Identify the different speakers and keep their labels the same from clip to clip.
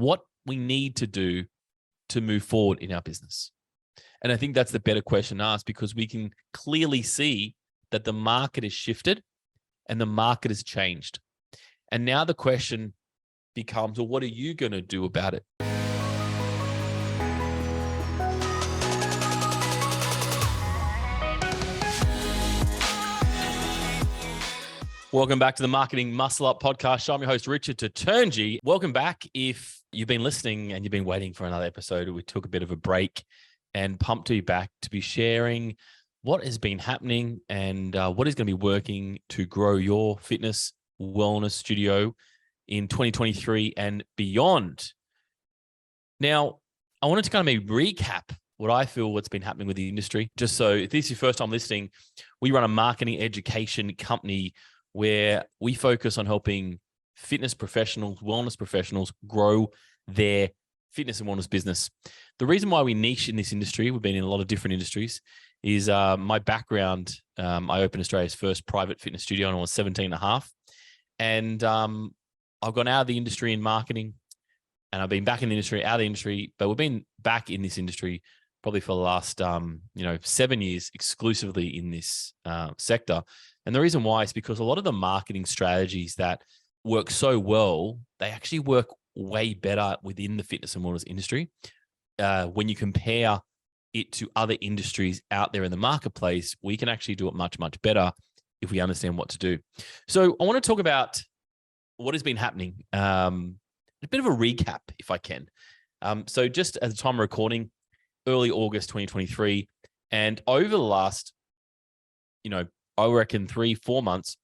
Speaker 1: what we need to do to move forward in our business. And I think that's the better question to ask, because we can clearly see that the market has shifted and the market has changed. And now the question becomes, well, what are you going to do about it? Welcome back to the Marketing Muscle Up podcast. I'm your host, Richard Taturngyi. Welcome back. If you've been listening and you've been waiting for another episode, we took a bit of a break and pumped you back to be sharing what has been happening and what is going to be working to grow your fitness wellness studio in 2023 and beyond. Now, I wanted to kind of maybe recap what I feel what's been happening with the industry. Just so if this is your first time listening, we run a marketing education company where we focus on helping fitness professionals, wellness professionals grow their fitness and wellness business. The reason why we niche in this industry, we've been in a lot of different industries, is my background. I opened Australia's first private fitness studio when I was 17 and a half. And I've gone out of the industry in marketing, and I've been back in the industry, out of the industry, but we've been back in this industry probably for the last 7 years exclusively in this sector. And the reason why is because a lot of the marketing strategies that work so well, they actually work way better within the fitness and wellness industry. When you compare it to other industries out there in the marketplace, we can actually do it much, much better if we understand what to do. So I want to talk about what has been happening. A bit of a recap, if I can. So just at the time of recording, early August 2023, and over the last, I reckon 3-4 months,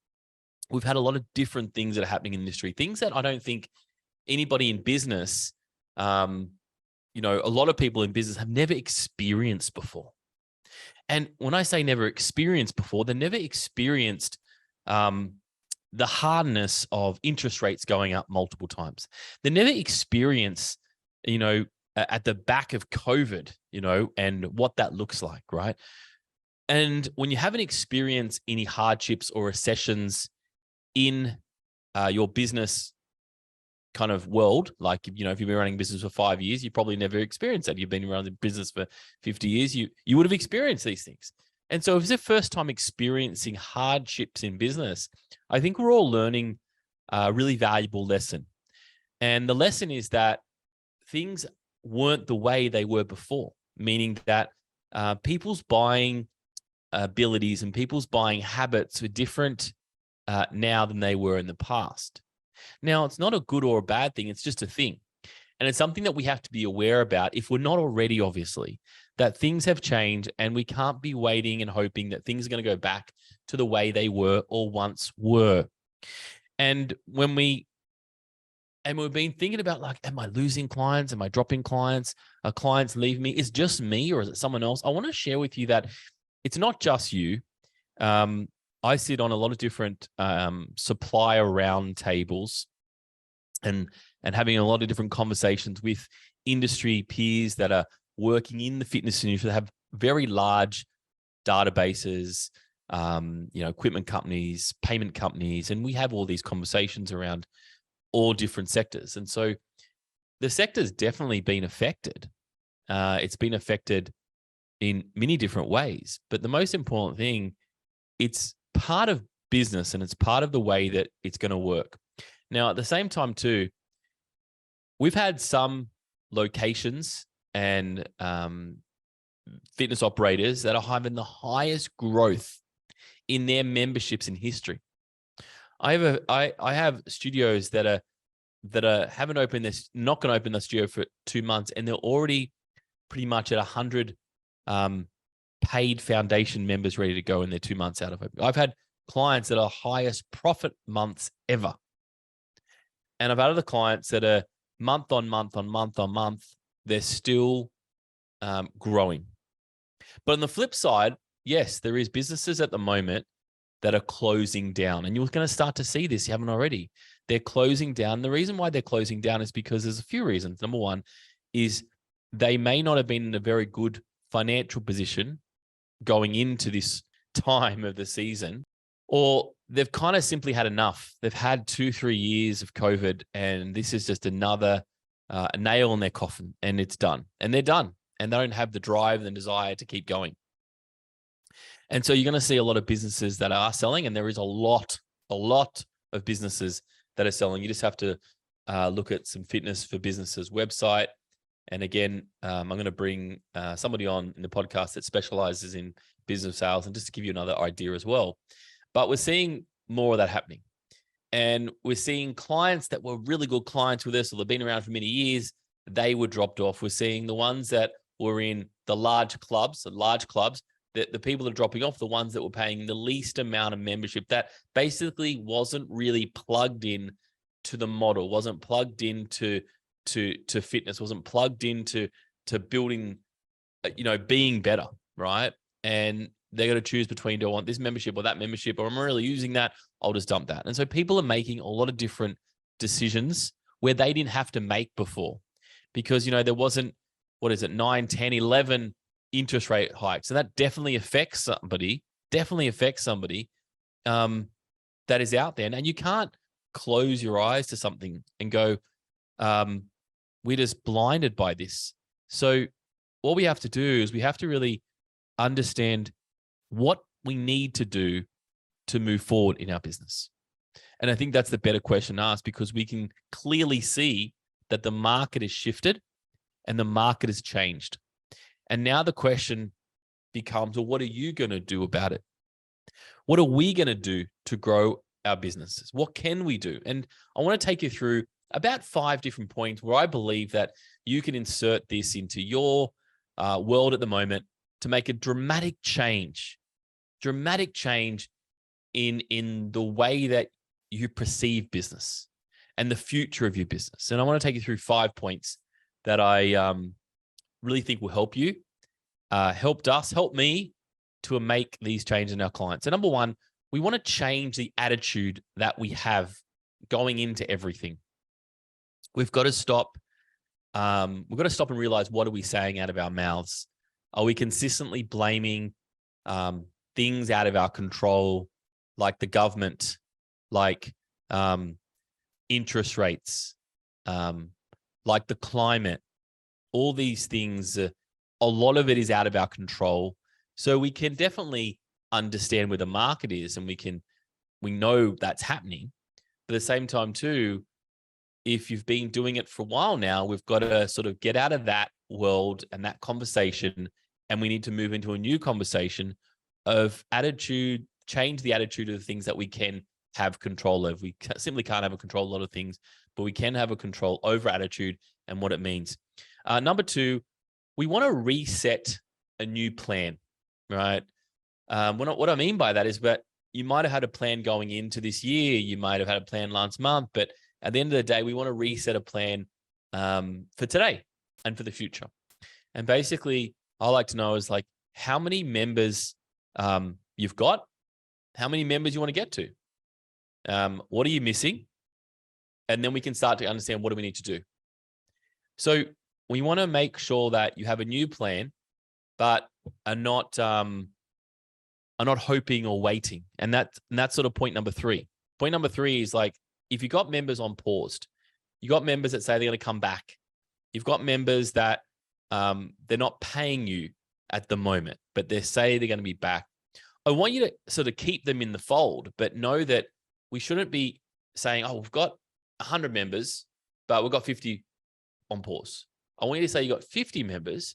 Speaker 1: we've had a lot of different things that are happening in the industry, things that I don't think anybody in business, a lot of people in business have never experienced before. And when I say never experienced before, they've never experienced the hardness of interest rates going up multiple times. They never experienced, at the back of COVID, and what that looks like, right? And when you haven't experienced any hardships or recessions in your business kind of world, like, if you've been running business for 5 years, you probably never experienced that. You've been running business for 50 years, you would have experienced these things. And so if it's the first time experiencing hardships in business, I think we're all learning a really valuable lesson. And the lesson is that things weren't the way they were before, meaning that people's buying abilities and people's buying habits are different now than they were in the past. Now, it's not a good or a bad thing. It's just a thing. And it's something that we have to be aware about if we're not already, obviously, that things have changed and we can't be waiting and hoping that things are going to go back to the way they were or once were. And we've been thinking about, like, am I losing clients? Am I dropping clients? Are clients leaving me? Is it just me or is it someone else? I want to share with you that it's not just you. I sit on a lot of different supplier round tables and having a lot of different conversations with industry peers that are working in the fitness industry that have very large databases, equipment companies, payment companies, and we have all these conversations around all different sectors. And so the sector's definitely been affected. It's been affected in many different ways, but the most important thing, it's part of business and it's part of the way that it's going to work. Now, at the same time too, we've had some locations and fitness operators that are having the highest growth in their memberships in history. I have studios that haven't opened this, not going to open the studio for 2 months, and they're already pretty much at 100 paid foundation members ready to go in their 2 months out of it. I've had clients that are highest profit months ever. And I've had other clients that are month on month on month on month, they're still growing. But on the flip side, yes, there is businesses at the moment that are closing down. And you're going to start to see this, you haven't already. They're closing down. The reason why they're closing down is because there's a few reasons. Number one is they may not have been in a very good financial position going into this time of the season, or they've kind of simply had enough. They've had 2-3 years of COVID, and this is just another a nail in their coffin, and it's done, and they're done, and they don't have the drive and the desire to keep going. And so you're going to see a lot of businesses that are selling, and there is a lot of businesses that are selling. You just have to look at some Fitness for Businesses website. And again, I'm going to bring somebody on in the podcast that specializes in business sales, and just to give you another idea as well. But we're seeing more of that happening. And we're seeing clients that were really good clients with us, or they've been around for many years, they were dropped off. We're seeing the ones that were in the large clubs, the people that are dropping off, the ones that were paying the least amount of membership, that basically wasn't really plugged in to the model, wasn't plugged into to fitness, wasn't plugged into building, being better, right? And they're going to choose between, do I want this membership or that membership, or I'm really using that, I'll just dump that. And so people are making a lot of different decisions where they didn't have to make before, because, there wasn't, 9, 10, 11 interest rate hikes. And that definitely affects somebody that is out there. And you can't close your eyes to something and go, we're just blinded by this. So what we have to do is we have to really understand what we need to do to move forward in our business. And I think that's the better question to ask, because we can clearly see that the market has shifted and the market has changed. And now the question becomes, well, what are you going to do about it? What are we going to do to grow our businesses? What can we do? And I want to take you through about 5 different points where I believe that you can insert this into your world at the moment to make a dramatic change in the way that you perceive business and the future of your business. And I want to take you through 5 points that I really think will help you, help me to make these changes in our clients. So number 1, we want to change the attitude that we have going into everything. We've got to stop. We've got to stop and realize, what are we saying out of our mouths? Are we consistently blaming things out of our control, like the government, like interest rates, like the climate? All these things, a lot of it is out of our control. So we can definitely understand where the market is, and we know that's happening. But at the same time too, if you've been doing it for a while now, we've got to sort of get out of that world and that conversation, and we need to move into a new conversation of attitude, change the attitude of the things that we can have control of. We simply can't have a control of a lot of things, but we can have a control over attitude and what it means. Number 2, we want to reset a new plan, right? What I mean by that is that you might have had a plan going into this year. You might have had a plan last month, but at the end of the day, we want to reset a plan for today and for the future. And basically, I like to know is like how many members you've got, how many members you want to get to, what are you missing? And then we can start to understand, what do we need to do? So we want to make sure that you have a new plan, but are not hoping or waiting. And that's sort of point number 3. Point number 3 is like, if you got members on paused, you got members that say they're going to come back. You've got members that they're not paying you at the moment, but they say they're going to be back. I want you to sort of keep them in the fold, but know that we shouldn't be saying, oh, we've got 100 members, but we've got 50 on pause. I want you to say you got 50 members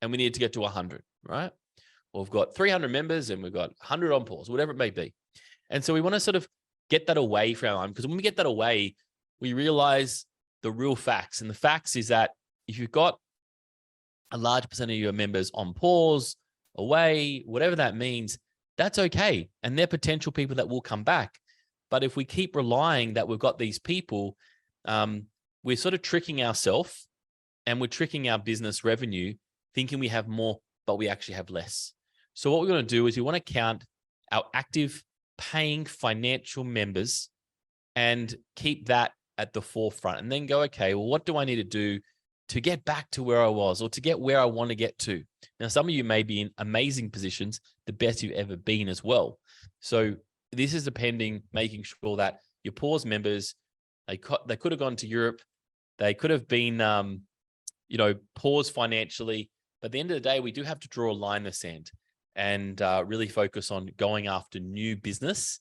Speaker 1: and we need to get to 100, right? Or we've got 300 members and we've got 100 on pause, whatever it may be. And so we want to sort of get that away from our mind, because when we get that away, we realize the real facts. And the facts is that if you've got a large percentage of your members on pause, away, whatever that means, that's okay. And they're potential people that will come back. But if we keep relying that we've got these people, we're sort of tricking ourselves, and we're tricking our business revenue, thinking we have more, but we actually have less. So what we're going to do is we want to count our active paying financial members and keep that at the forefront, and then go, okay, well, what do I need to do to get back to where I was, or to get where I want to get to? Now, some of you may be in amazing positions, the best you've ever been as well. So this is depending, making sure that your pause members, they could have gone to Europe They could have been, paused financially. But at the end of the day, we do have to draw a line in the sand and really focus on going after new business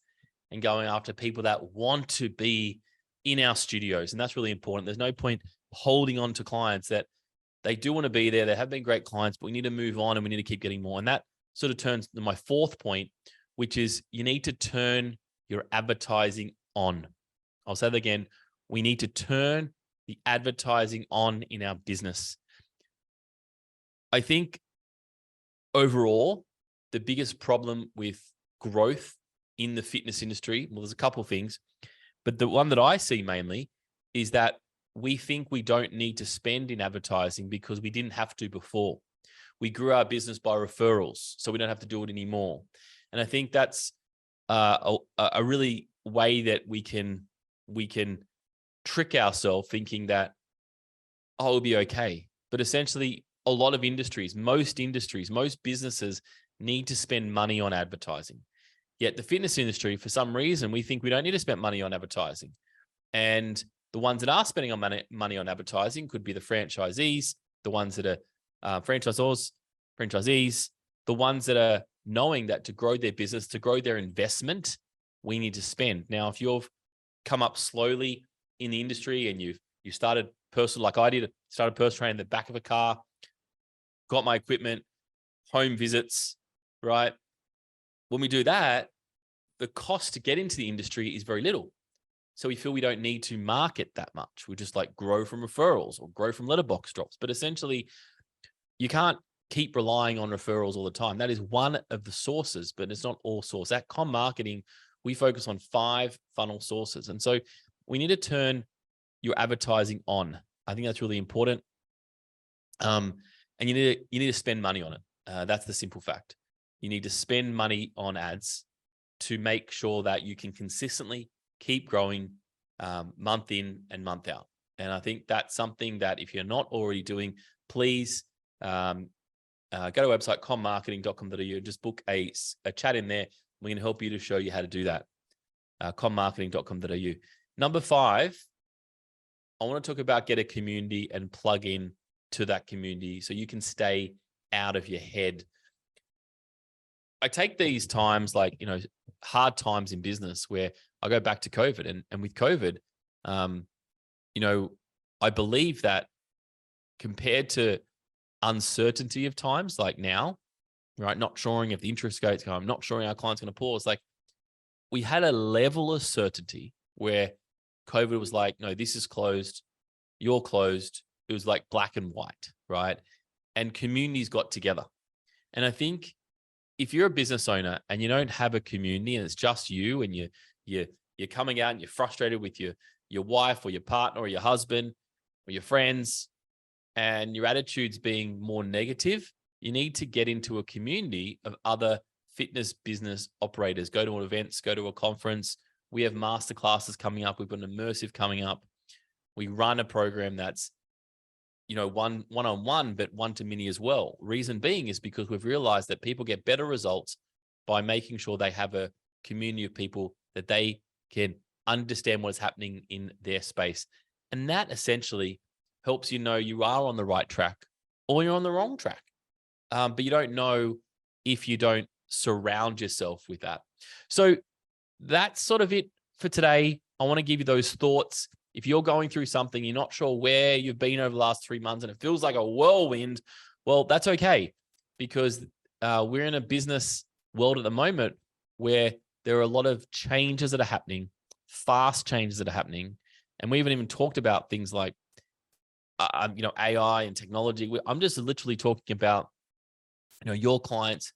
Speaker 1: and going after people that want to be in our studios. And that's really important. There's no point holding on to clients that they do want to be there. They have been great clients, but we need to move on and we need to keep getting more. And that sort of turns to my fourth point, which is you need to turn your advertising on. I'll say that again. We need to turn the advertising on in our business. I think overall, the biggest problem with growth in the fitness industry, well, there's a couple of things, but the one that I see mainly is that we think we don't need to spend in advertising because we didn't have to before. We grew our business by referrals, so we don't have to do it anymore. And I think that's a really way that we can trick ourselves thinking that, oh, it'll be okay. But essentially, a lot of industries, most businesses need to spend money on advertising. Yet the fitness industry, for some reason, we think we don't need to spend money on advertising. And the ones that are spending on money on advertising could be the franchisees, the ones that are franchisees, the ones that are knowing that to grow their business, to grow their investment, we need to spend. Now, if you've come up slowly in the industry and you started personal, like I did, started personal training in the back of a car, got my equipment, home visits, right? When we do that, the cost to get into the industry is very little. So we feel we don't need to market that much. We just like grow from referrals or grow from letterbox drops. But essentially, you can't keep relying on referrals all the time. That is one of the sources, but it's not all source. At Com Marketing, we focus on 5 funnel sources. And so we need to turn your advertising on. I think that's really important. And you need to spend money on it. That's the simple fact. You need to spend money on ads to make sure that you can consistently keep growing month in and month out. And I think that's something that if you're not already doing, please go to our website, commarketing.com.au, and just book a chat in there. We can help you to show you how to do that. Commarketing.com.au. Number 5, I want to talk about get a community and plug in to that community so you can stay out of your head. I take these times like, hard times in business where I go back to COVID and with COVID, I believe that compared to uncertainty of times like now, right? Not sure if the interest rate's going, not sure our client's going to pause. Like we had a level of certainty where COVID was like, no, this is closed. You're closed. It was like black and white, right? And communities got together. And I think if you're a business owner and you don't have a community and it's just you and you're coming out and you're frustrated with your wife or your partner or your husband or your friends and your attitude's being more negative, you need to get into a community of other fitness business operators. Go to events, go to a conference. We have masterclasses coming up. We've got an immersive coming up. We run a program that's one-on-one, but one-to-many as well. Reason being is because we've realized that people get better results by making sure they have a community of people that they can understand what's happening in their space. And that essentially helps you know you are on the right track or you're on the wrong track. But you don't know if you don't surround yourself with that. So that's sort of it for today. I want to give you those thoughts. If you're going through something, you're not sure where you've been over the last 3 months and it feels like a whirlwind, well, that's okay because we're in a business world at the moment where there are a lot of changes that are happening, fast changes that are happening. And we haven't even talked about things like, AI and technology. I'm just literally talking about, your clients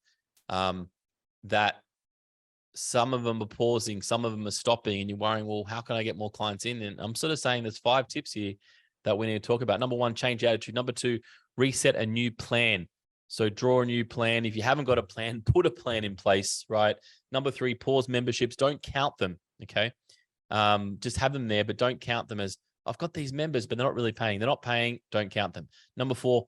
Speaker 1: that some of them are pausing, some of them are stopping, and you're worrying, well, how can I get more clients in? And I'm sort of saying there's 5 tips here that we need to talk about. Number 1, change attitude. Number 2, reset a new plan. So draw a new plan. If you haven't got a plan, put a plan in place, right? Number 3, pause memberships. Don't count them, okay? Just have them there, but don't count them as, I've got these members, but they're not really paying. They're not paying, don't count them. Number 4,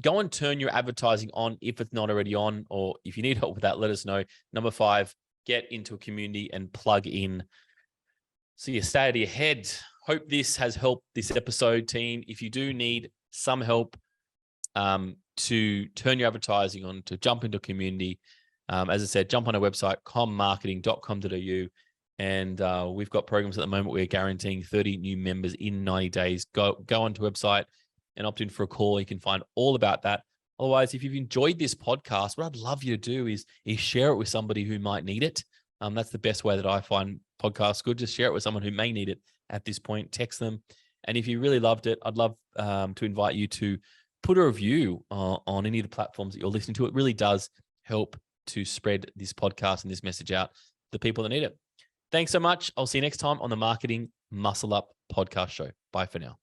Speaker 1: go and turn your advertising on if it's not already on, or if you need help with that, let us know. Number 5, get into a community and plug in. So you stay out of your head. Hope this has helped this episode, team. If you do need some help to turn your advertising on, to jump into a community, as I said, jump on our website, commarketing.com.au. And we've got programs at the moment. We're guaranteeing 30 new members in 90 days. Go onto the website and opt in for a call. You can find all about that. Otherwise, if you've enjoyed this podcast, what I'd love you to do is share it with somebody who might need it. That's the best way that I find podcasts good. Just share it with someone who may need it at this point. Text them. And if you really loved it, I'd love to invite you to put a review on any of the platforms that you're listening to. It really does help to spread this podcast and this message out to the people that need it. Thanks so much. I'll see you next time on the Marketing Muscle Up podcast show. Bye for now.